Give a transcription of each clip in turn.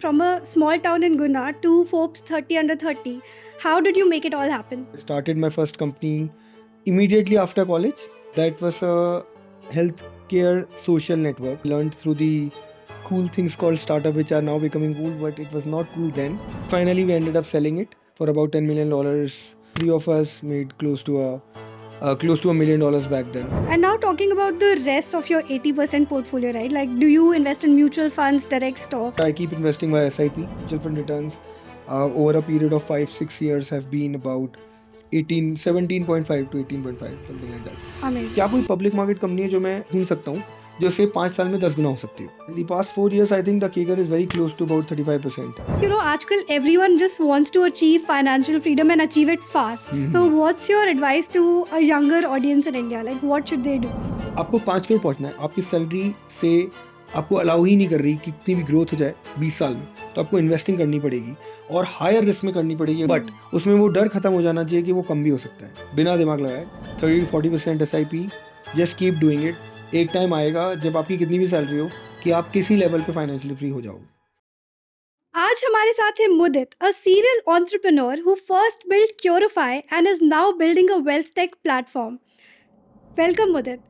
From a small town in Guna to Forbes 30 under 30, how did you make it all happen? I started my first company immediately after college. That was a healthcare social network. Learned through the cool things called startup, which are now becoming cool, but it was not cool then. Finally, we ended up selling it for about $10 million. Three of us made close to $1 million back then. And now talking about the rest of your 80% portfolio, right? Like, do you invest in mutual funds, direct stock? I keep investing via SIP. Mutual fund returns over a period of 5-6 years have been about 17.5 to 18.5, something like that. Amazing. क्या कोई public market company है जो मैं ढूंढ सकता हूँ जो से 5 साल में 10 गुना हो सकती है? In the past 4 years, I think the CAGR is very close to about 35%. You know, आजकल everyone just wants to achieve financial freedom and achieve it fast. So what's your advice to a younger audience in India? Like, what should they do? आपको 5 करोड़ पहुंचना है. आपकी salary से आपको allow ही नहीं कर रही कि कितनी भी ग्रोथ हो जाए 20 साल में, तो आपको इन्वेस्टिंग करनी पड़ेगी और हायर रिस्क में करनी पड़ेगी. बट उसमें वो डर खत्म हो जाना चाहिए कि वो कम भी हो सकता है बिना दिमाग लगाए. 30-40% SIP, just keep doing it. एक टाइम आएगा जब आपकी कितनी भी सैलरी हो कि आप किसी लेवल पे फाइनेंशियली फ्री हो जाओगे. आज हमारे साथ है मुदित, a serial entrepreneur who first built Curify and is now building a wealth tech platform. Welcome, Mudit.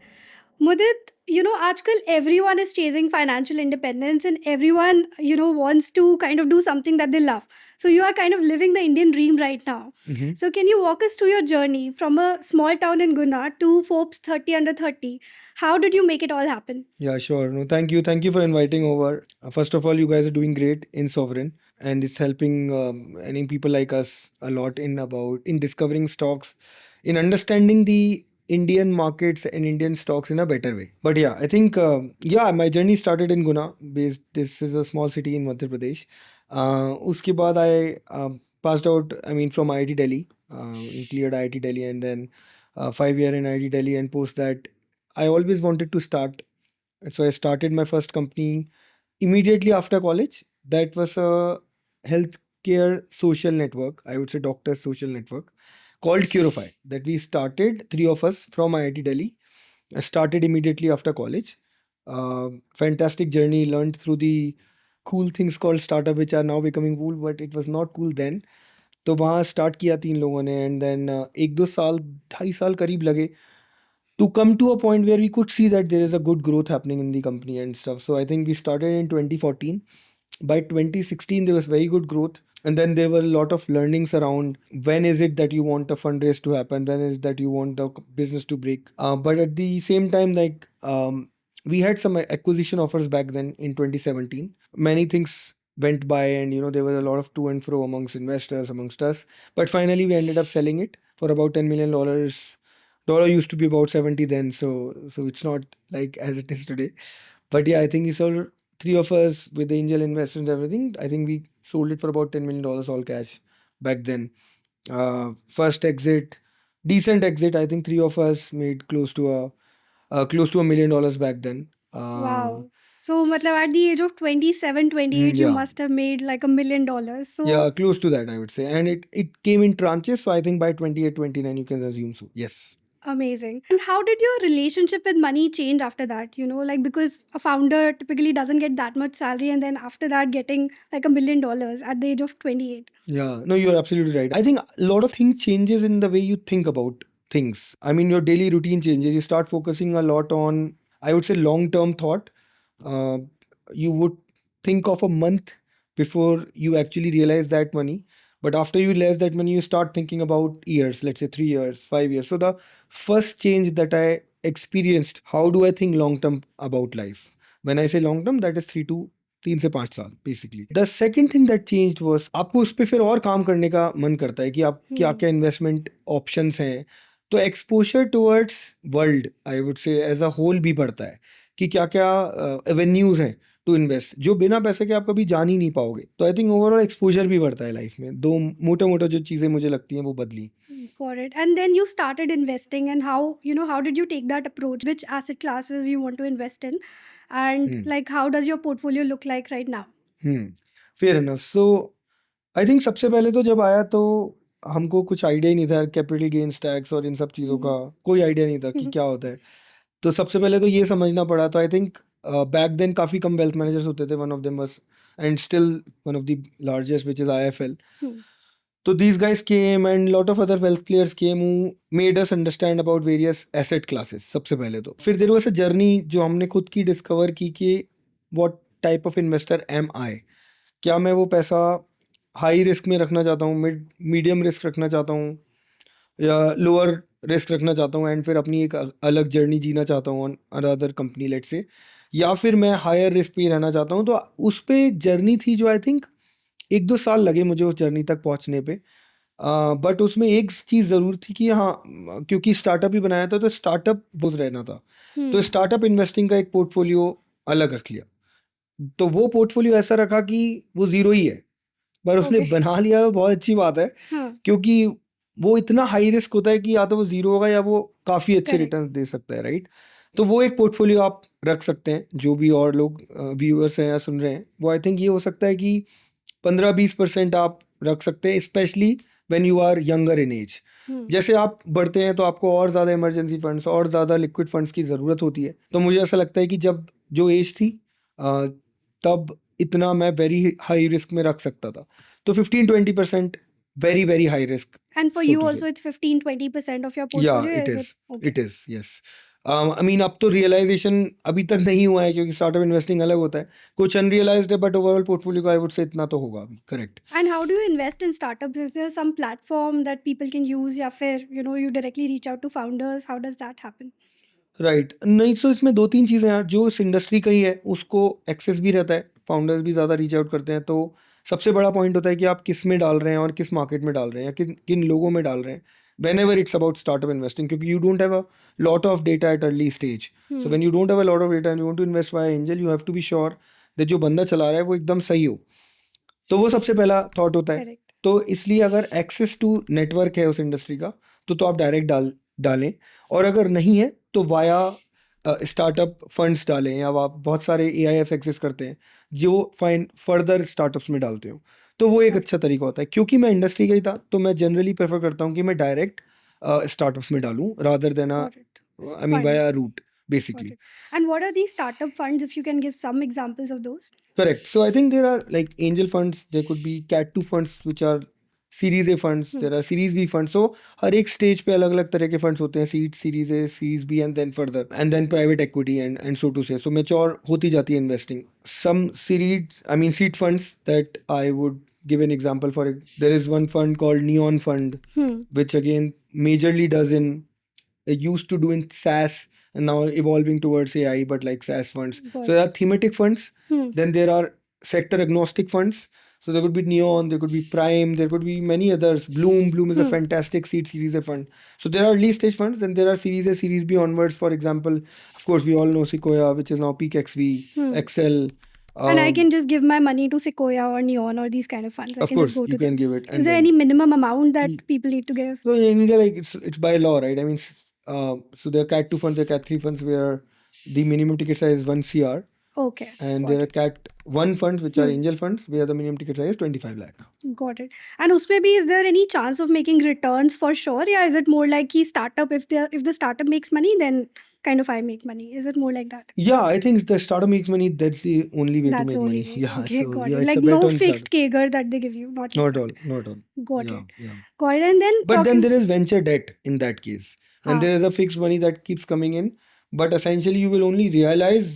Mudit, you know, आजकल everyone is chasing financial independence and everyone, you know, wants to kind of do something that they love. So you are kind of living the Indian dream right now. So can you walk us through your journey from a small town in Guna to Forbes 30 under 30? How did you make it all happen? Yeah, sure. No, thank you. Thank you for inviting over. First of all, you guys are doing great in Sovereign, and it's helping any people like us a lot in discovering stocks, in understanding the Indian markets and Indian stocks in a better way. But yeah, I think my journey started in Guna. This is a small city in Madhya Pradesh. उसके बाद I passed out. I mean, from IIT Delhi. Cleared IIT Delhi, and then 5 year in IIT Delhi, and post that I always wanted to start. So I started my first company immediately after college. That was a healthcare social network. I would say doctors social network called Curify, that we started, 3 of us from IIT Delhi. I started immediately after college. Fantastic journey, learned through the cool things called startup, which are now becoming cool, but it was not cool then. तो वहाँ start किया 3 लोगों ने, and then 1-2 साल, 2.5 साल करीब लगे to come to a point where we could see that there is a good growth happening in the company and stuff. So I think we started in 2014. By 2016, there was very good growth. And then there were a lot of learnings around when is it that you want a fundraise to happen, when is that you want the business to break. But at the same time, we had some acquisition offers back then in 2017. Many things went by, and there was a lot of to and fro amongst investors, amongst us. But finally, we ended up selling it for about $10 million. Dollar used to be about 70 then, so it's not like as it is today. But yeah, I think we sold, 3 of us with the angel investors and everything. I think we sold it for about $10 million all cash back then. First exit, decent exit. I think 3 of us made close to $1 million back then. Wow. So, matlab, at the age of 27, 28, you yeah. must have made like $1 million. So, Yeah, close to that, I would say. And it came in tranches, so I think by 28, 29, you can assume so. Yes. amazing. And how did your relationship with money change after that? You know, like, because a founder typically doesn't get that much salary, and then after that, getting like $1 million at the age of 28. Yeah, no, you're absolutely right. I think a lot of things changes in the way you think about things. I mean, your daily routine changes. You start focusing a lot on, I would say, long-term thought. You would think of a month before you actually realize that money. But after you realize that money, you start thinking about years, let's say 3 years, 5 years. So the first change that I experienced, how do I think long-term about life? When I say long-term, that is 3 से 5 साल basically. The second thing that changed was, आपको उस पर फिर और काम करने का मन करता है कि आप क्या क्या इन्वेस्टमेंट ऑप्शंस हैं. तो exposure towards world, I would say as a whole भी बढ़ता है कि क्या क्या एवेन्यूज हैं टू इन्वेस्ट, जो बिना पैसे के आप कभी जान ही नहीं पाओगे. तो आई थिंक ओवरऑल एक्सपोजर भी बढ़ता है लाइफ में. 2 मोटा जो चीज़ें मुझे लगती हैं वो बदली. Got it. And then you started investing, and how did you take that approach? Which asset classes you want to invest in? And like, how does your portfolio look like right now? Fair enough. So I think सबसे पहले तो जब आया तो हमको कुछ idea ही नहीं था कैपिटल गेन्स टैक्स और इन सब चीज़ों का कोई आइडिया नहीं था कि क्या होता है. तो सबसे पहले तो ये समझना पड़ा. तो आई थिंक बैक देन काफ़ी कम वेल्थ मैनेजर्स होते थे. One of them was and still one of the largest, which is IFL. Hmm. So these guys came and lot of other wealth players came who made us understand about various asset classes. सबसे पहले तो फिर there was a journey जो हमने खुद की discover की कि what type of investor am I. क्या मैं वो पैसा हाई रिस्क में रखना चाहता हूँ, मीडियम रिस्क रखना चाहता हूँ, या लोअर रिस्क रखना चाहता हूँ एंड फिर अपनी एक अलग जर्नी जीना चाहता हूँ ऑन अदर कंपनी लेट से, या फिर मैं हायर रिस्क पे ही रहना चाहता हूँ. तो उस पे एक जर्नी थी जो आई थिंक 1-2 साल लगे मुझे उस जर्नी तक पहुँचने पे. बट उसमें एक चीज़ ज़रूर थी कि हाँ, क्योंकि स्टार्टअप ही बनाया था तो स्टार्टअप बहुत रहना था. तो स्टार्टअप इन्वेस्टिंग का एक पोर्टफोलियो अलग रख लिया. तो वो पोर्टफोलियो ऐसा रखा कि वो ज़ीरो ही है, पर उसने Okay. बना लिया तो बहुत अच्छी बात है, हाँ. क्योंकि वो इतना हाई रिस्क होता है कि या तो वो ज़ीरो होगा या वो काफ़ी अच्छे Correct. रिटर्न दे सकता है, राइट. तो वो एक पोर्टफोलियो आप रख सकते हैं. जो भी और लोग व्यूअर्स हैं या सुन रहे हैं, वो आई थिंक ये हो सकता है कि 15-20% आप रख सकते हैं, specially when you are younger in age. जैसे आप बढ़ते हैं तो आपको और ज़्यादा इमरजेंसी फंड्स और ज़्यादा लिक्विड फंड्स की ज़रूरत होती है. तो मुझे ऐसा लगता है कि जब जो एज थी तब इतना मैं वेरी हाई रिस्क में रख सकता था. तो 15-20% very very high risk. And for so you to also say. it's 15-20% of your Yeah, portfolio, it is is. it? Okay. It is, yes. I mean, अब तो रियलाइजेशन अभी तक नहीं हुआ है क्योंकि स्टार्टअप इन्वेस्टिंग अलग होता है. कुछ अनरियलाइज्ड है, बट ओवरऑल पोर्टफोलियो का आई वुड से इतना तो होगा अभी. Correct. And how do you invest in startups? Is there some platform that people can use, या फिर you directly reach out to founders? How does that happen? Right. नहीं, सो इसमें 2-3 चीज़ें हैं. जो इस इंडस्ट्री का ही है उसको एक्सेस भी रहता है, फाउंडर्स भी ज़्यादा रीच आउट करते हैं. तो सबसे बड़ा पॉइंट होता है कि आप किस में डाल रहे हैं और किस मार्केट में डाल रहे हैं या किन किन लोगों में डाल रहे हैं. whenever it's about startup investing, क्योंकि you don't have a lot of data at early stage. So when you don't have a lot of data and you want to invest via angel, you have to be sure that जो बंदा चला रहा है वो एकदम सही हो. तो वो सबसे पहला थॉट होता है. Correct. तो इसलिए अगर एक्सेस टू नेटवर्क है उस इंडस्ट्री का तो आप डायरेक्ट डालें, और अगर नहीं है तो वाया स्टार्टअप फंड्स डालें, या आप बहुत सारे AIF एक्सेस करते हैं जो फर्दर स्टार्टअप्स में डालते हो. तो वो एक अच्छा तरीका होता है. क्योंकि मैं इंडस्ट्री का ही था तो मैं जनरली प्रेफर करता हूँ कि मैं डायरेक्ट स्टार्टअप्स में डालूँ rather than Got it. I mean Fine. Via route Got basically. it. And what are these startup funds, if you can give some examples of those? Correct. So I think there are like angel funds, there could be Cat 2 funds which are Series A funds, there are Series B funds. So हर एक stage पे अलग अलग तरह के funds होते हैं. Seed, series A, series B, and then further, and then private equity and so to say. So mature होती जाती है investing. Some seed funds that I would give an example for it. There is one fund called Neon Fund, which again majorly does in it used to do in SaaS and now evolving towards AI, but like SaaS funds. Got So there are thematic funds. Then there are sector agnostic funds. So there could be Neon, there could be Prime, there could be many others. Bloom is a fantastic seed series A fund. So there are early stage funds. Then there are Series A, Series B onwards. For example, of course, we all know Sequoia, which is now Peak XV, Excel. And I can just give my money to Sequoia or Neon or these kind of funds. I Of can course, just go you to can them. give it. Is there any minimum amount that people need to give? So in India, like it's by law, right? I mean, so there are Cat 2 funds, there are Cat 3 funds where the minimum ticket size is 1 CR. Okay. And there are Cat 1 funds, which are angel funds, where the minimum ticket size is 25 lakh. Got it. And usme bhi, is there any chance of making returns for sure? Yeah, is it more like ki startup, if the startup makes money, then kind of I make money? Is it more like that? Yeah, I think the startup makes money. That's the only way That's to the make only money. way. Yeah, Okay, so got yeah, it. it's Like a bet no on fixed startup. Kager that they give you. Not like that. Not all. Got Yeah, it. yeah. Got it. And then But then talking. there is venture debt in that case. And there is a fixed money that keeps coming in. But essentially, you will only realize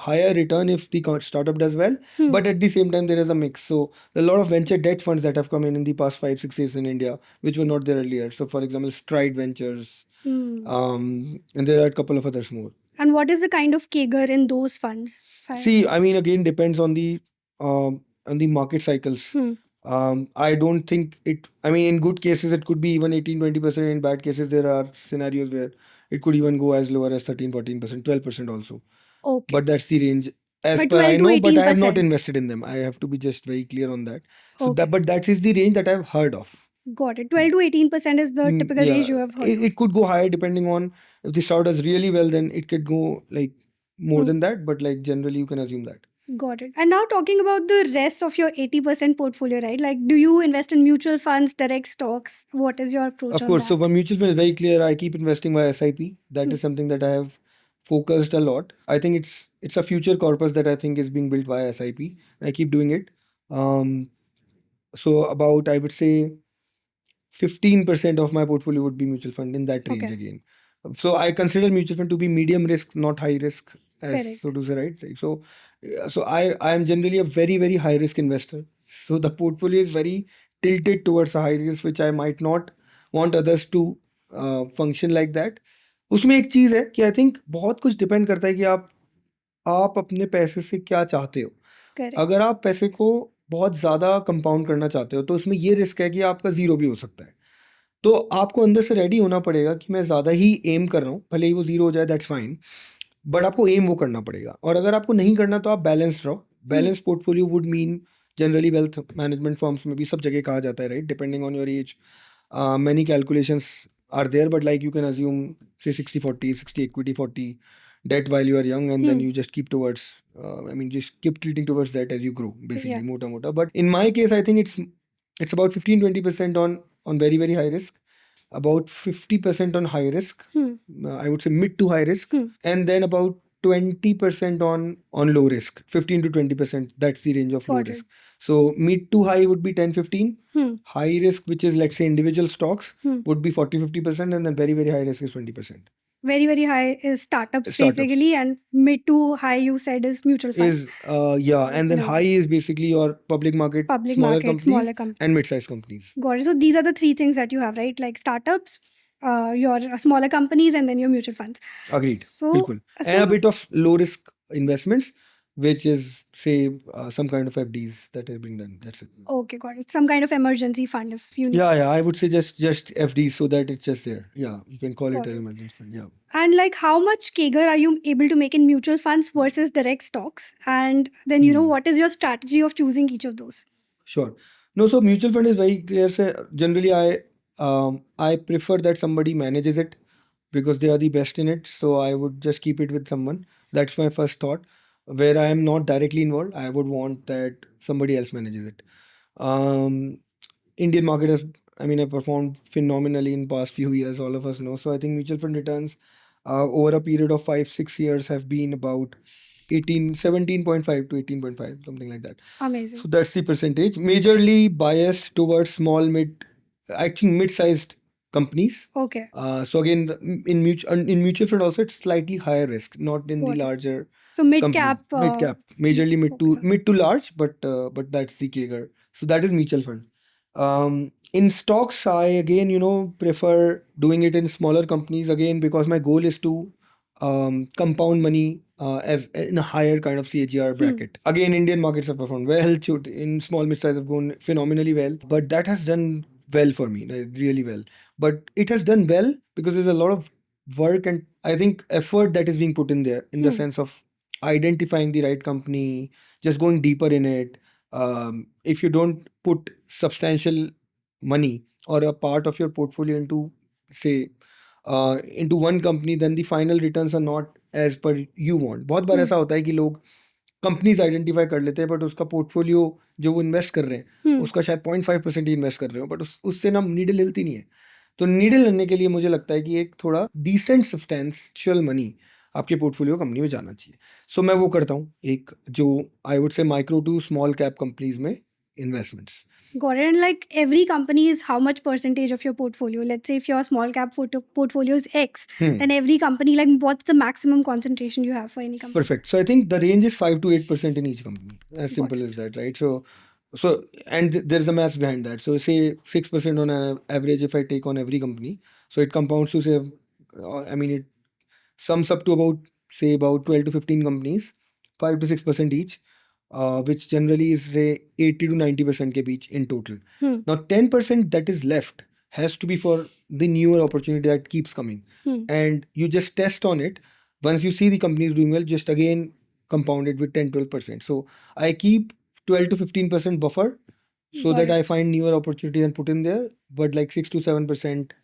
higher return if the startup does well. But at the same time, there is a mix. So a lot of venture debt funds that have come in the past 5-6 years in India, which were not there earlier. So for example, Stride Ventures. And there are a couple of others more. And what is the kind of Kager in those funds? See, I mean, again, depends on the market cycles. I don't think it. I mean, in good cases, it could be even 18-20%. In bad cases, there are scenarios where it could even go as lower as 13-14%, 12% also. Okay. But that's the range. As But per I 12 to know, but I have not 18%. invested in them. I have to be just very clear on that. So Okay. that is the range that I've heard of. Got it. 12 to 18% is the typical Yeah, range you have heard. it could go higher depending on if the startup does really well. Then it could go like more than that. But like generally, you can assume that. Got it. And now talking about the rest of your 80% portfolio, right? Like, do you invest in mutual funds, direct stocks? What is your approach Of on course. that? So for mutual fund is very clear. I keep investing by SIP. That is something that I have focused a lot. I think it's a future corpus that I think is being built by SIP. I keep doing it. So about, I would say, 15% of my portfolio would be mutual fund, in that range Okay. again. So I consider mutual fund to be medium risk, not high risk, as Correct. so to say, right? So I am generally a very, very high risk investor. So the portfolio is very tilted towards a high risk, which I might not want others to function like that. उसमें एक चीज़ है कि I think बहुत कुछ depend करता है कि आप अपने पैसे से क्या चाहते हो. Correct. अगर आप पैसे को बहुत ज़्यादा कंपाउंड करना चाहते हो तो उसमें ये रिस्क है कि आपका ज़ीरो भी हो सकता है. तो आपको अंदर से रेडी होना पड़ेगा कि मैं ज़्यादा ही एम कर रहा हूँ, भले ही वो ज़ीरो हो जाए, दैट्स फाइन, बट आपको एम वो करना पड़ेगा. और अगर आपको नहीं करना तो आप बैलेंस्ड रहो. Balance portfolio would mean generally wealth management firms में भी सब जगह कहा जाता है, right, depending on your age. Many calculations are there, but like you can assume, say 60-40, 60 equity, 40 debt while you are young, and then you just keep towards, just keep tilting towards that as you grow, basically, Yeah. mota mota. But in my case, I think it's about 15-20% on very, very high risk, about 50% on high risk, I would say mid to high risk, and then about 20% on low risk, 15 to 20%. That's the range of low Got it. risk. So mid to high would be 10-15. High risk, which is let's say individual stocks, would be 40-50%, and then very, very high risk is 20%. Very, very high is startups, Startups. basically, and mid to high you said is mutual funds. And then In a way. high is basically your public market, Public smaller market, companies, smaller companies. and mid-sized companies. Got it. So these are the three things that you have, right? Like startups, your smaller companies, and then your mutual funds. Agreed. So, Bilkul. And a bit of low risk investments, which is, say, some kind of FDs that is being done. That's it. okay, got it. Some kind of emergency fund if you need. Yeah. I would say just FDs, so that it's just there. Yeah, you can call Got it an it. emergency fund. Yeah. And like how much CAGR are you able to make in mutual funds versus direct stocks? And then, what is your strategy of choosing each of those? Sure. No, so mutual fund is very clear. Say, generally, I prefer that somebody manages it because they are the best in it. So I would just keep it with someone. That's my first thought. Where I am not directly involved, I would want that somebody else manages it. Indian market has, performed phenomenally in past few years. All of us know. So I think mutual fund returns over a period of 5-6 years have been about 17.5 to 18.5, something like that. Amazing. So that's the percentage. Majorly biased towards small, mid-sized companies. Okay. So again, in mutual fund also, it's slightly higher risk, not in the Got it. larger So mid companies. cap. Mid cap, majorly mid to large, but that's the CAGR. So that is mutual fund. In stocks, I again prefer doing it in smaller companies, again because my goal is to compound money as in a higher kind of CAGR bracket. Again, Indian markets have performed well. In small mid-size have gone phenomenally well, but that has done well for me, like, really well. But it has done well because there's a lot of work and I think effort that is being put in there, in the sense of identifying the right company, just going deeper in it. If you don't put substantial money or a part of your portfolio into, say, into one company, then the final returns are not as per you want. बहुत बार ऐसा होता है कि लोग companies identify कर लेते हैं, but उसका पोर्टफोलियो जो वो इन्वेस्ट कर रहे हैं उसका शायद 0.5% ही इन्वेस्ट कर रहे हो, बट उससे ना नीडल हिलती नहीं है. तो नीडल हिलने के लिए मुझे लगता है कि एक थोड़ा डिसेंट सब्सटेंशियल मनी आपके पोर्टफोलियो कंपनी में जाना चाहिए. सो मैं वो करता हूँ, एक जो I would say micro to small cap companies में investments. Got it. And like every company is how much percentage of your portfolio? Let's say if your small cap portfolio is X, then every company, like what's the maximum concentration you have for any company? Perfect. So I think the range is 5 to 8% in each company. As simple as that, right? So and there's a math behind that. So say 6% on an average if I take on every company. So it compounds to say, it sums up to about 12 to 15 companies, 5 to 6% each. Which generally is 80 to 90% ke beech in total. Now 10% that is left has to be for the newer opportunity that keeps coming. And you just test on it. Once you see the company is doing well, just again compound it with 10-12%. So I keep 12 to 15% buffer so that I find newer opportunity and put in there. But like 6 to 7%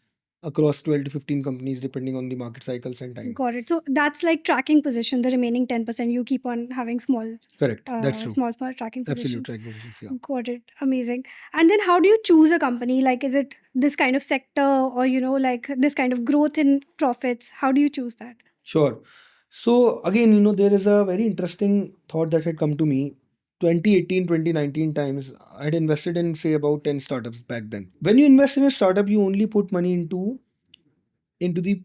across 12 to 15 companies depending on the market cycles and time. Got it. So that's like tracking position. The remaining 10% you keep on having small. Correct. That's true. Small tracking positions. Absolute tracking positions. Yeah. Got it. Amazing. And then how do you choose a company? Like, is it this kind of sector or like this kind of growth in profits? How do you choose that? Sure. So again, there is a very interesting thought that had come to me. 2018, 2019 times, I had invested in say about 10 startups back then. When you invest in a startup, you only put money into the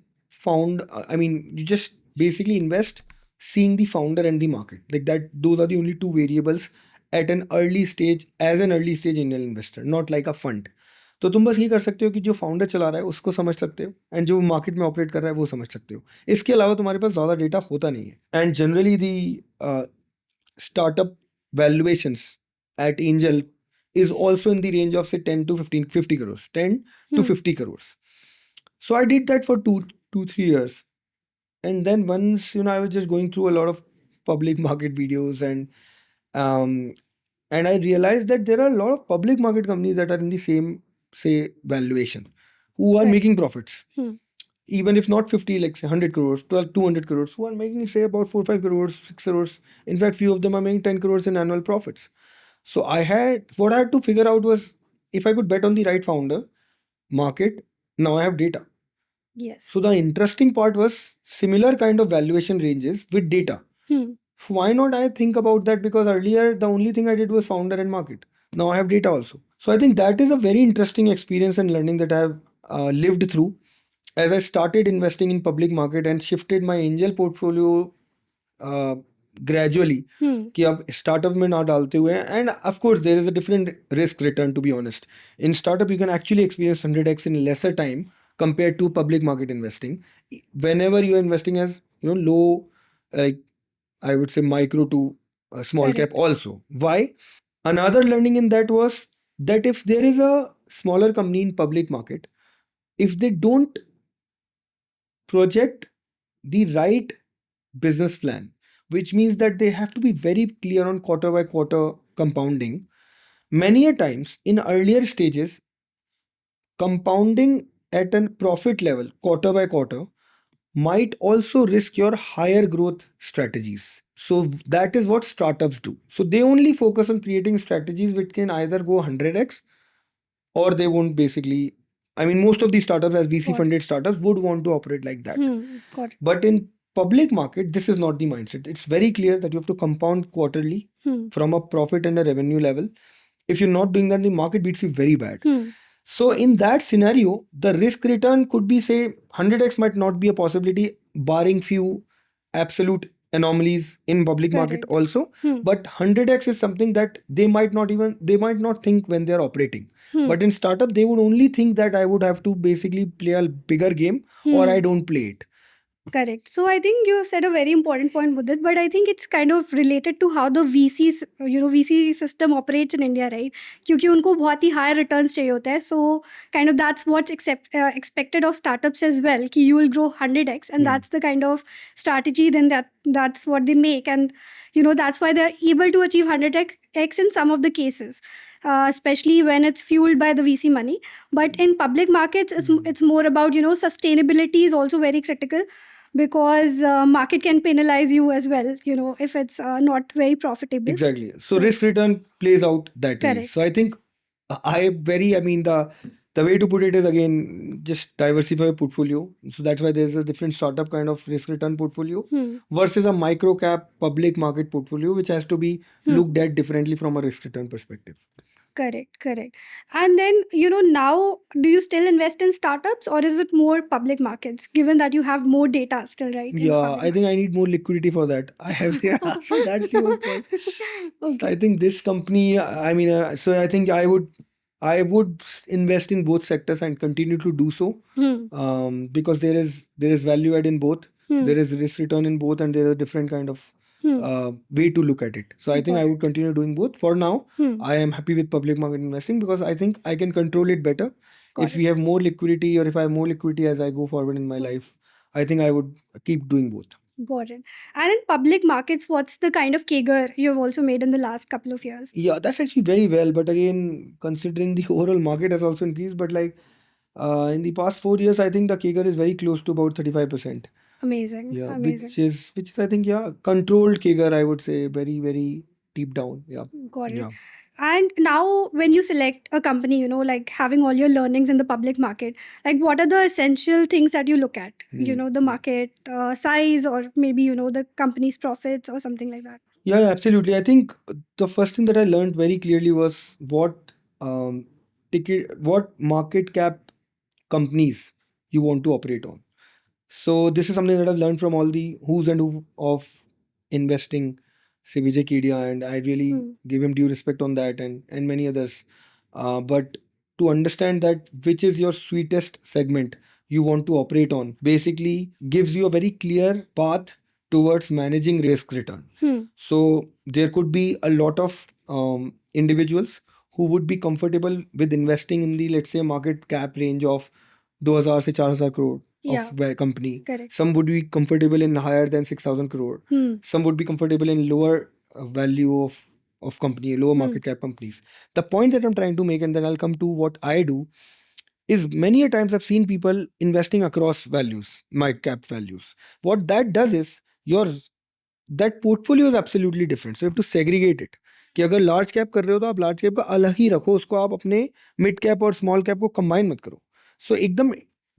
you just basically invest seeing the founder and the market. Like that, those are the only two variables at an early stage, as an early stage angel investor, not like a fund. तो तुम बस ये कर सकते हो कि जो founder चला रहा है उसको समझ सकते हो, एंड जो मार्केट में ऑपरेट कर रहा है वो समझ सकते हो. इसके अलावा तुम्हारे पास ज़्यादा डेटा होता नहीं है. And generally the startup valuations at angel is also in the range of say 10 to 15 50 crores, 10 to 50 crores. So I did that for 3 years. And then once, I was just going through a lot of public market videos, um and I realized that there are a lot of public market companies that are in the same, say, valuation, who are Right. making profits. Hmm. Even if not 50, like say 100 crores, 12, 200 crores, who are making say about 4, 5 crores, 6 crores. In fact, few of them are making 10 crores in annual profits. So what I had to figure out was, if I could bet on the right founder, market, now I have data. Yes. So the interesting part was similar kind of valuation ranges with data. Hmm. Why not I think about that? Because earlier the only thing I did was founder and market. Now I have data also. So I think that is a very interesting experience and learning that I have lived through as I started investing in public market and shifted my angel portfolio gradually. Hmm. कि अब startup में ना डालते हुए, and of course there is a different risk return, to be honest. In startup you can actually experience 100x in lesser time compared to public market investing. Whenever you are investing as low, like I would say micro to small cap Correct. also. Why? Another learning in that was that if there is a smaller company in public market, if they don't project the right business plan, which means that they have to be very clear on quarter by quarter compounding. Many a times in earlier stages, compounding at a profit level quarter by quarter might also risk your higher growth strategies. So that is what startups do. So they only focus on creating strategies which can either go 100x, or they won't basically. I mean, most of these startups, as VC funded startups, would want to operate like that. Got it. But in public market, this is not the mindset. It's very clear that you have to compound quarterly from a profit and a revenue level. If you're not doing that, the market beats you very bad. So in that scenario, the risk return could be say 100x might not be a possibility, barring few absolute anomalies in public market Correct. also. But 100x is something that they might not think when they're operating. But in startup, they would only think that I would have to basically play a bigger game, or I don't play it. Correct. So I think you said a very important point with it, but I think it's kind of related to how the VCs, VC system operates in India, right? क्योंकि उनको बहुत ही high returns चाहिए होता है. So kind of that's what's expected of startups as well, कि you will grow 100x, and that's the kind of strategy then that's what they make, and that's why they're able to achieve 100x in some of the cases. Especially when it's fueled by the VC money. But in public markets, it's more about, sustainability is also very critical, because market can penalize you as well, if it's not very profitable. Exactly. So risk return plays out that way. Correct. So I think the way to put it is, again, just diversify your portfolio. So that's why there's a different startup kind of risk return portfolio versus a micro cap public market portfolio, which has to be looked at differently from a risk return perspective. Correct. And then, now, do you still invest in startups, or is it more public markets, given that you have more data still, right? Yeah, I think I need more liquidity for that. I have, yeah, so that's the whole point. Okay. I think this company, so I think I would invest in both sectors and continue to do so, because there is value add in both. There is risk return in both, and there is a different kind of way to look at it. So I think I would continue doing both. For now, I am happy with public market investing because I think I can control it better. If we have more liquidity, or if I have more liquidity as I go forward in my life, I think I would keep doing both. Got it. And in public markets, what's the kind of CAGR you've also made in the last couple of years? Yeah, that's actually very well. But again, considering the overall market has also increased, but like in the past 4 years, I think the CAGR is very close to about 35%. Amazing. Yeah, Amazing. which is I think, yeah, controlled CAGR, I would say, very, very deep down. Yeah. Got it. Yeah. And now when you select a company, like having all your learnings in the public market, like what are the essential things that you look at? The market size, or maybe, the company's profits or something like that. Yeah, absolutely. I think the first thing that I learned very clearly was what market cap companies you want to operate on. So this is something that I've learned from all the who's and who of investing, say Vijay Kedia, and I really give him due respect on that, and many others. But to understand that which is your sweetest segment you want to operate on basically gives you a very clear path towards managing risk return. So there could be a lot of individuals who would be comfortable with investing in the, let's say, market cap range of 2000 से 4000 crore Yeah. of company. Correct. Some would be comfortable in higher than 6000 crore. Some would be comfortable in lower value of company, lower market cap companies. The point that I'm trying to make, and then I'll come to what I do, is many a times I've seen people investing across values, market cap values. What that does is that portfolio is absolutely different. So you have to segregate it. कि अगर large cap कर रहे हो तो आप large cap का अलग ही रखो, उसको आप अपने मिड कैप और स्मॉल कैप को कंबाइन मत करो. सो एकदम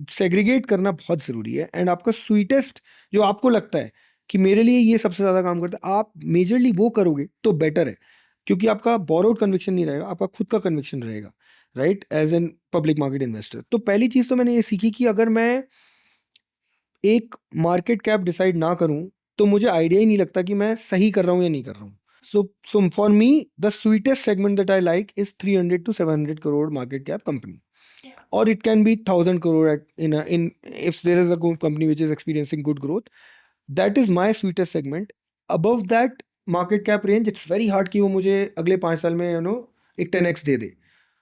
सेग्रीगेट करना बहुत ज़रूरी है. एंड आपका स्वीटेस्ट जो आपको लगता है कि मेरे लिए ये सबसे ज़्यादा काम करता है, आप मेजरली वो करोगे तो बेटर है, क्योंकि आपका बोरोड कन्विक्शन नहीं रहेगा, आपका खुद का कन्विक्शन रहेगा, right, as an public market investor. तो पहली चीज़ तो मैंने ये सीखी कि अगर मैं एक मार्केट कैप डिसाइड ना करूं तो मुझे आइडिया ही नहीं लगता कि मैं सही कर रहा हूं या नहीं कर रहा हूं. So for me, the sweetest segment that I like is 300 to 700 crore market cap company. Or it can be 1000 crore if there is a company which is experiencing good growth. That is my sweetest segment. Above that market cap range, it's very hard कि वो मुझे अगले 5 साल में एक 10x दे दे.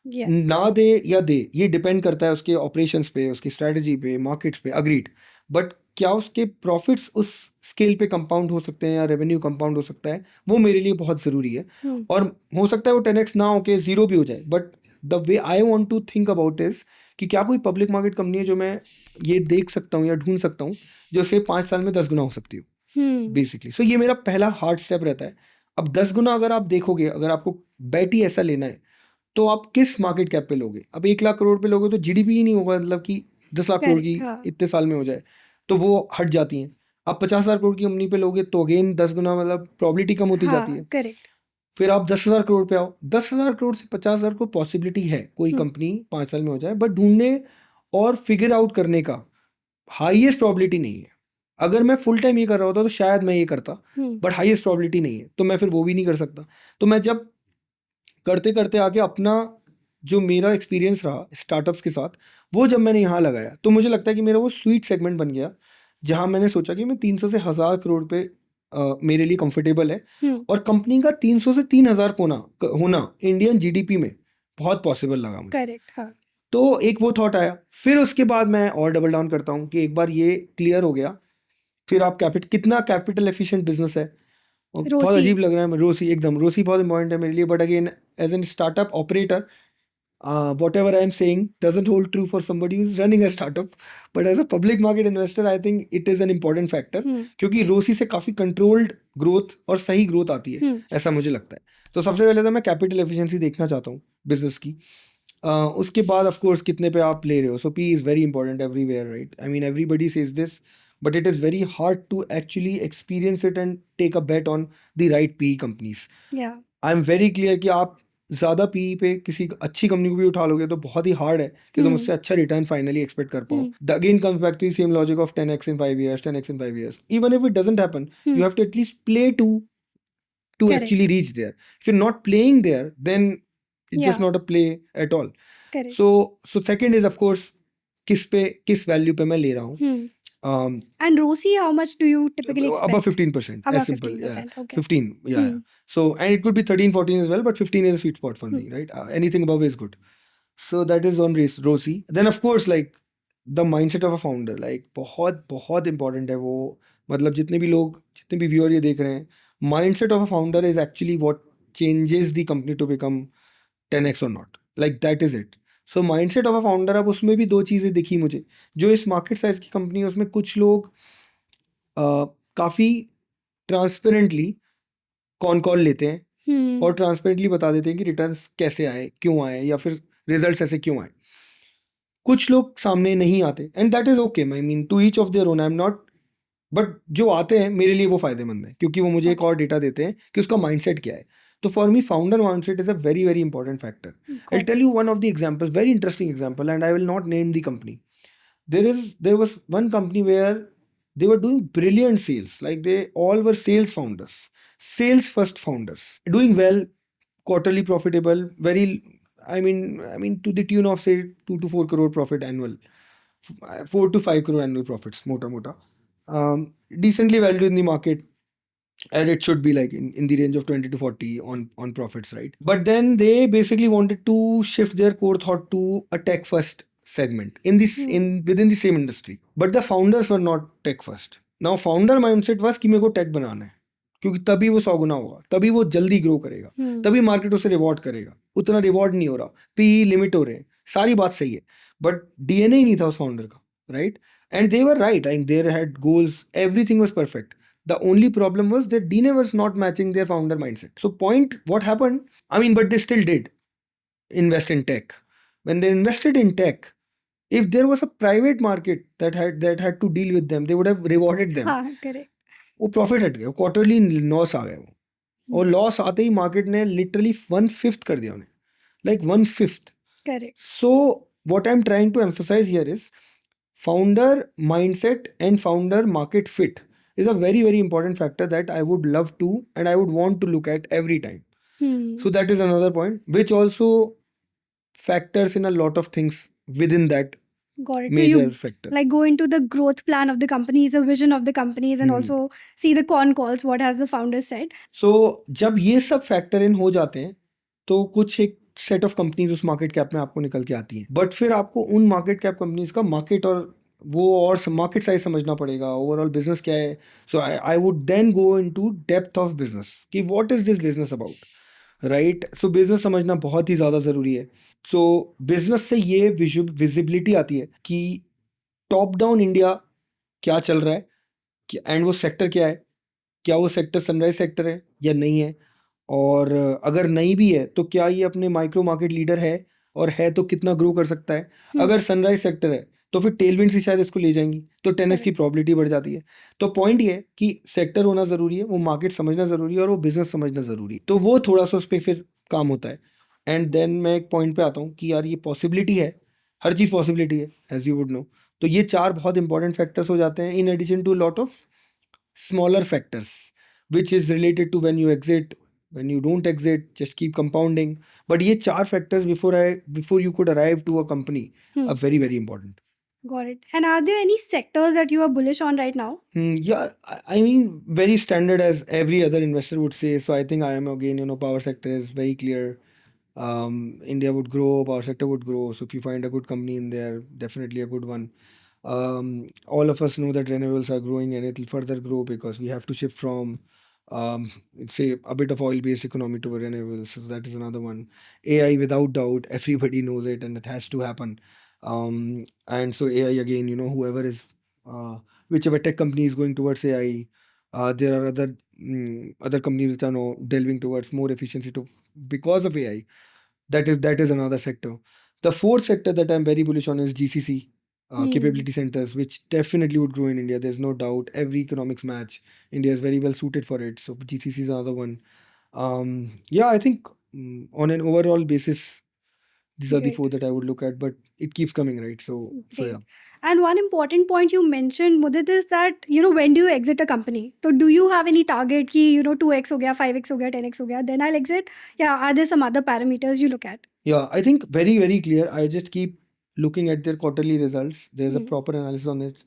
Yes. ना दे या दे, ये डिपेंड करता है उसके ऑपरेशंस पे, उसकी स्ट्रेटजी पे, मार्केट्स पे, अग्रीड. बट क्या उसके प्रॉफिट्स उस स्केल पे कंपाउंड हो सकते हैं या रेवेन्यू कंपाउंड हो सकता है, वो मेरे लिए बहुत ज़रूरी है. और हो सकता है वो 10x ना हो के 0 भी हो जाए, but the way I want to think about is कि क्या कोई पब्लिक मार्केट कंपनी है जो मैं ये देख सकता हूँ या ढूंढ सकता हूँ जो से 5 साल में 10 गुना हो सकती हो, बेसिकली. सो ये मेरा पहला हार्ड स्टेप रहता है. अब 10 गुना अगर आप देखोगे, अगर आपको बैट ही ऐसा लेना है, तो आप किस मार्केट कैप पे लोगे? अब 1 लाख करोड़ पे लोगे तो जीडीपी ही नहीं होगा, मतलब कि 10 लाख करोड़ की इतने साल में हो जाए, तो वो हट जाती हैं. आप 50,000 करोड़ की कंपनी पे लोगे तो अगेन 10 गुना, मतलब प्रॉबिलिटी कम होती जाती है. करेक्ट. फिर आप 10,000 करोड़ पे आओ, 10,000 करोड़ से 50,000 को पॉसिबिलिटी है कोई कंपनी 5 साल में हो जाए, बट ढूंढने और फिगर आउट करने का हाईएस्ट प्रॉबिलिटी नहीं है. अगर मैं फुल टाइम ये कर रहा होता तो शायद मैं ये करता, बट हाईएस्ट प्रॉबिलिटी नहीं है, तो मैं फिर वो भी नहीं कर सकता. तो मैं जब करते करते आके अपना जो मेरा एक्सपीरियंस रहा स्टार्टअप्स के साथ, वो जब मैंने यहाँ लगाया तो मुझे लगता है कि मेरा वो स्वीट सेगमेंट बन गया, जहाँ मैंने सोचा कि मैं 300 से 1000 करोड़ पे मेरे लिए कंफर्टेबल है. और कंपनी का 300 से 3000 होना इंडियन जीडीपी में बहुत पॉसिबल लगा मुझे. करेक्ट. हाँ. तो एक वो थॉट आया. फिर उसके बाद मैं और डबल डाउन करता हूँ कि एक बार ये क्लियर हो गया, फिर आप कितना कैपिटल एफिशिएंट बिजनेस है. बहुत अजीब लग रहा है, रोसी एकदम, रोसी बहुत इंपॉर्टेंट है मेरे लिए, but again as an startup operator, whatever I am saying doesn't hold true for somebody who's running a startup, but as a public market investor I think it is an important factor, क्योंकि Rossi से काफ़ी controlled growth और सही growth आती है, ऐसा मुझे लगता है. तो सबसे पहले तो मैं कैपिटल एफिशिएंसी देखना चाहता हूँ बिजनेस की. उसके बाद ऑफ कोर्स कितने पे आप ले रहे हो. So P is very important everywhere, right. I mean everybody says this, but it is very hard to actually experience it and take a bet on the right PE companies. Yeah. I'm very clear कि आप ज़्यादा PE पे किसी अच्छी company को भी उठा लोगे तो बहुत ही हार्ड है कि तुम उससे अच्छा रिटर्न फाइनली एक्सपेक्ट कर पाओ. The again comes back to the same logic of 10x in 5 years, 10x in 5 years. Even if it doesn't happen, you have to at least play to Correct. actually reach there. If you're not playing there, then it's just not a play at all. Correct. So second is of course किस value पे मैं ले रहा हूँ. And ROCE, how much do you typically expect? Above 15%. Above as simple. 15%. Yeah. Okay. 15. Yeah. So, and it could be 13, 14 as well, but 15 is a sweet spot for me, right? Anything above is good. So that is on ROCE. Then of course, like the mindset of a founder, like बहुत important है वो. मतलब जितने भी viewer ये देख रहे हैं, mindset of a founder is actually what changes the company to become 10x or not. Like that is it. So mindset of a founder. अब उसमें भी 2 चीज़ें दिखी मुझे. जो इस मार्केट साइज की कंपनी है उसमें कुछ लोग काफ़ी ट्रांसपेरेंटली कॉल लेते हैं और ट्रांसपेरेंटली बता देते हैं कि रिटर्न्स कैसे आए, क्यों आए, या फिर रिजल्ट्स ऐसे क्यों आए. कुछ लोग सामने नहीं आते and that is okay. I mean to each of their own. I am not, but जो आते हैं मेरे लिए वो फायदेमंद है क्योंकि वो मुझे एक और डेटा देते हैं कि उसका माइंडसेट क्या है. तो for me founder mindset is a very very important factor. I tell you one of the examples, very interesting example, and I will not name the company. There was one company where they were doing brilliant sales, like they all were sales founders, sales first founders, doing well, quarterly profitable, very, I mean to the tune of say 2 to 4 crore profit annual, 4 to 5 crore annual profits, mota, decently valued in the market, and it should be like in the range of 20 to 40 on profits, right? But then they basically wanted to shift their core thought to a tech first segment in this in within the same industry, but the founders were not tech first. Now founder mindset was कि मेरे को tech बनाना है क्योंकि तभी वो 100 गुना होगा, तभी वो जल्दी ग्रो करेगा, तभी मार्केट उसे रिवॉर्ड करेगा. उतना रिवॉर्ड नहीं हो रहा, पी लिमिट हो रहे हैं, सारी बात सही है, बट डीएनए ही नहीं था उस फाउंडर का, right? And they were right, I there had goals, everything was perfect. The only problem was that DNA was not matching their founder mindset. So what happened? I mean, but they still did invest in tech. When they invested in tech, if there was a private market that had to deal with them, they would have rewarded them. हाँ correct. वो profit हट गया, quarterly loss आ गया वो, और loss आते ही market ने literally 1/5 कर दिया उन्हें, like 1/5. Correct. So what I'm trying to emphasize here is founder mindset and founder market fit is a very very important factor that I would love to and I would want to look at every time. So that is another point which also factors in a lot of things within that Got it. So major you factor. like go into the growth plan of the companies, the vision of the companies, and also see the con calls. What has the founder said? So जब ये सब factor in हो जाते हैं तो कुछ एक set of companies उस मार्केट कैप में आपको निकल के आती हैं, बट फिर आपको उन मार्केट कैप कंपनीज का मार्केट और वो और मार्केट साइज समझना पड़ेगा, ओवरऑल बिजनेस क्या है. So I would then go into depth of business कि what is this business about, right? So business समझना बहुत ही ज़्यादा ज़रूरी है. सो बिजनेस से ये विजिबिलिटी आती है कि टॉप डाउन इंडिया क्या चल रहा है, एंड वो सेक्टर क्या है, क्या वो सेक्टर सनराइज सेक्टर है या नहीं है, और अगर नहीं भी है तो क्या ये अपने माइक्रो मार्केट लीडर है, और है तो कितना ग्रो कर सकता है. अगर सनराइज सेक्टर है तो फिर टेलविंड से शायद इसको ले जाएंगी, तो 10x की प्रॉबिलिटी बढ़ जाती है. तो पॉइंट ये है कि सेक्टर होना ज़रूरी है, वो मार्केट समझना ज़रूरी है, और वो बिजनेस समझना ज़रूरी है. तो वो थोड़ा सा उस पर फिर काम होता है. एंड देन मैं एक पॉइंट पे आता हूँ कि यार ये पॉसिबिलिटी है, हर चीज़ पॉसिबिलिटी है एज यू वुड नो. तो ये 4 बहुत इंपॉर्टेंट फैक्टर्स हो जाते हैं in addition to lot of smaller factors which is related to when you exit, when you don't exit, just keep compounding. But ये 4 factors before you could arrive to a company are very very important. Got it. And are there any sectors that you are bullish on right now? Yeah, I mean very standard as every other investor would say. So I think I am again, power sector is very clear. India would grow, power sector would grow. So if you find a good company in there, definitely a good one. All of us know that renewables are growing and it will further grow because we have to shift from say a bit of oil-based economy to renewables. So that is another one. AI, without doubt, everybody knows it and it has to happen. And so AI again, whoever is whichever tech company is going towards AI, there are other companies which are now delving towards more efficiency because of AI. That is another sector. The fourth sector that I'm very bullish on is GCC. Capability centers, which definitely would grow in India. There's no doubt. Every economics match, India is very well suited for it. So GCC is another one. Yeah, I think on an overall basis, these are the Great. 4 that I would look at. But it keeps coming, right? So Great. yeah. And one important point you mentioned, Mudit, is that when do you exit a company? So do you have any target ki 2x ho gaya, 5x ho gaya, 10x ho gaya, then I'll exit? Yeah, are there some other parameters you look at? Yeah, I think very very clear. I just keep looking at their quarterly results. There's a proper analysis on it.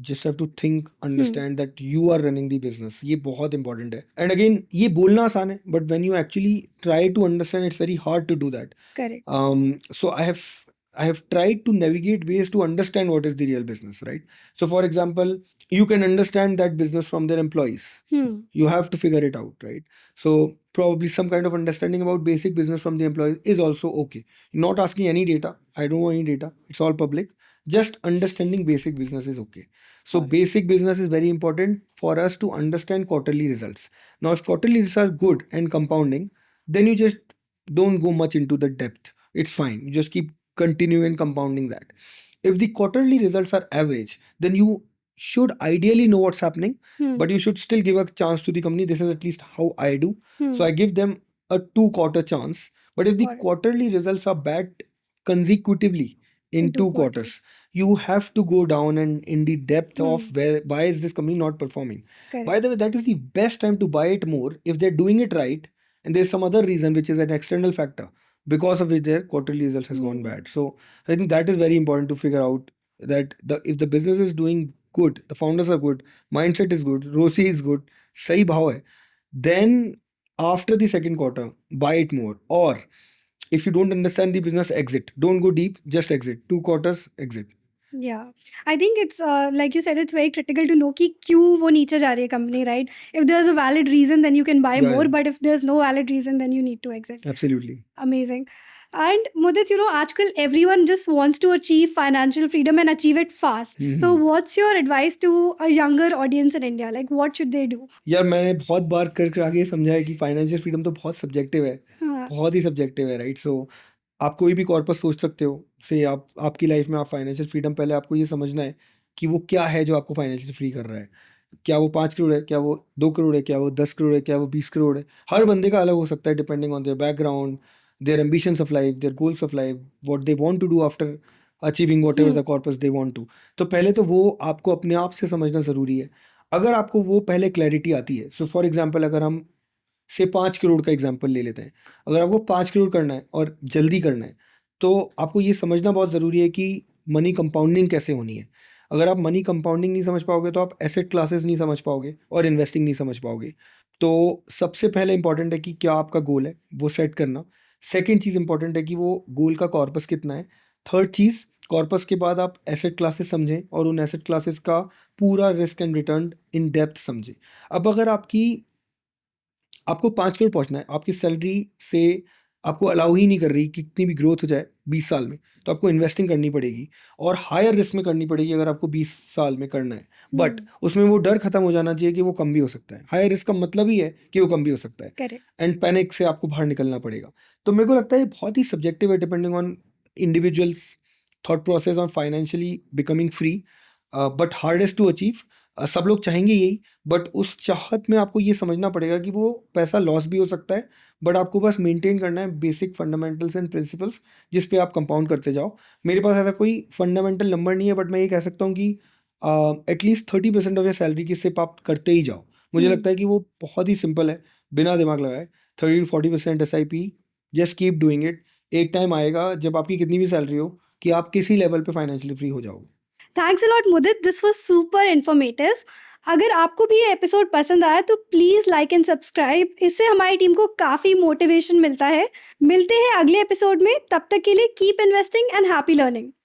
Just have to think, understand that you are running the business. ये बहुत important है. And again, ये बोलना आसान है, but when you actually try to understand, it's very hard to do that. Correct. So I have tried to navigate ways to understand what is the real business, right? So for example, you can understand that business from their employees. You have to figure it out, right? So probably some kind of understanding about basic business from the employees is also okay. Not asking any data. I don't want any data. It's all public. Just understanding basic business is okay. So basic business is very important for us to understand quarterly results. Now, if quarterly results are good and compounding, then you just don't go much into the depth. It's fine. You just keep continuing and compounding that. If the quarterly results are average, then you should ideally know what's happening, but you should still give a chance to the company. This is at least how I do. So I give them a 2-quarter chance. But if the Got it. quarterly results are bad consecutively in In 2 quarters, you have to go down and in the depth of why is this company not performing. Correct. By the way, that is the best time to buy it more if they're doing it right and there's some other reason which is an external factor because of which their quarterly results has gone bad. So I think that is very important to figure out that if the business is doing good, the founders are good, mindset is good, ROCE is good, sahi bhav hai, then after the second quarter, buy it more. Or if you don't understand the business, exit. Don't go deep, just exit. 2 quarters, exit. Yeah, I think it's like you said, it's very critical to know कि क्यों वो नीचे जा रही है company, right? If there's a valid reason, then you can buy Yeah, more. yeah. But if there's no valid reason, then you need to exit. Absolutely. Amazing. And Mudit, आजकल everyone just wants to achieve financial freedom and achieve it fast. So what's your advice to a younger audience in India? Like, what should they do? यार मैंने बहुत बार कर आगे समझाया कि financial freedom तो बहुत सब्जेक्टिव है, हाँ, बहुत ही सब्जेक्टिव है, राइट? सो आप कोई भी कॉर्पस सोच सकते हो से आपकी लाइफ में आप फाइनेंशियल फ्रीडम, पहले आपको ये समझना है कि वो क्या है जो आपको फाइनेंशियल फ्री कर रहा है. क्या वो 5 करोड़ है, क्या वो 2 करोड़ है, क्या वो 10 करोड़ है, क्या वो 20 करोड़ है. हर बंदे का अलग हो सकता है depending on their background, their ambitions of life, their goals of life, what they want to do after achieving whatever the corpus they want to. तो पहले तो वो आपको अपने आप से समझना ज़रूरी है. अगर आपको वो पहले क्लैरिटी आती है, सो फॉर एग्जांपल अगर हम से 5 करोड़ का एग्जांपल ले लेते हैं, अगर आपको 5 करोड़ करना है और जल्दी करना है, तो आपको ये समझना बहुत ज़रूरी है कि मनी कंपाउंडिंग कैसे होनी है. अगर आप मनी कंपाउंडिंग नहीं समझ पाओगे तो आप एसेट क्लासेस नहीं समझ पाओगे और इन्वेस्टिंग नहीं समझ पाओगे. तो सबसे पहले इंपॉर्टेंट है कि क्या आपका गोल है, वो सेट करना. सेकेंड चीज़ इंपॉर्टेंट है कि वो गोल का कॉर्पस कितना है. थर्ड चीज़, कॉर्पस के बाद आप एसेट क्लासेस समझें और उन एसेट क्लासेस का पूरा risk and return in depth समझें. अब अगर आपको 5 करोड़ पहुंचना है, आपकी सैलरी से आपको अलाउ ही नहीं कर रही कि कितनी भी ग्रोथ हो जाए 20 साल में, तो आपको इन्वेस्टिंग करनी पड़ेगी और हायर रिस्क में करनी पड़ेगी अगर आपको 20 साल में करना है. बट उसमें वो डर खत्म हो जाना चाहिए कि वो कम भी हो सकता है. हायर रिस्क का मतलब ही है कि वो कम भी हो सकता है. Correct. एंड पैनिक से आपको बाहर निकलना पड़ेगा. तो मेरे को लगता है ये बहुत ही सब्जेक्टिव है depending on individuals thought process on financially becoming free, but hardest to achieve. सब लोग चाहेंगे यही, बट उस चाहत में आपको ये समझना पड़ेगा कि वो पैसा लॉस भी हो सकता है, बट आपको बस मेंटेन करना है बेसिक फंडामेंटल्स एंड प्रिंसिपल्स जिस पे आप कंपाउंड करते जाओ. मेरे पास ऐसा कोई फंडामेंटल नंबर नहीं है, बट मैं ये कह सकता हूँ कि एटलीस्ट 30% ऑफ योर सैलरी की सिप आप करते ही जाओ. मुझे लगता है कि वो बहुत ही सिंपल है, बिना दिमाग लगाए. 30 to 40% SIP, just keep doing it. एक टाइम आएगा जब आपकी कितनी भी सैलरी हो कि आप किसी लेवल पे फाइनेंशियली फ्री हो जाओगे. Thanks a lot, Mudit. This was super informative. अगर आपको भी ये एपिसोड पसंद आया तो प्लीज़ लाइक एंड सब्सक्राइब. इससे हमारी टीम को काफ़ी मोटिवेशन मिलता है. मिलते हैं अगले एपिसोड में. तब तक के लिए keep investing and happy learning.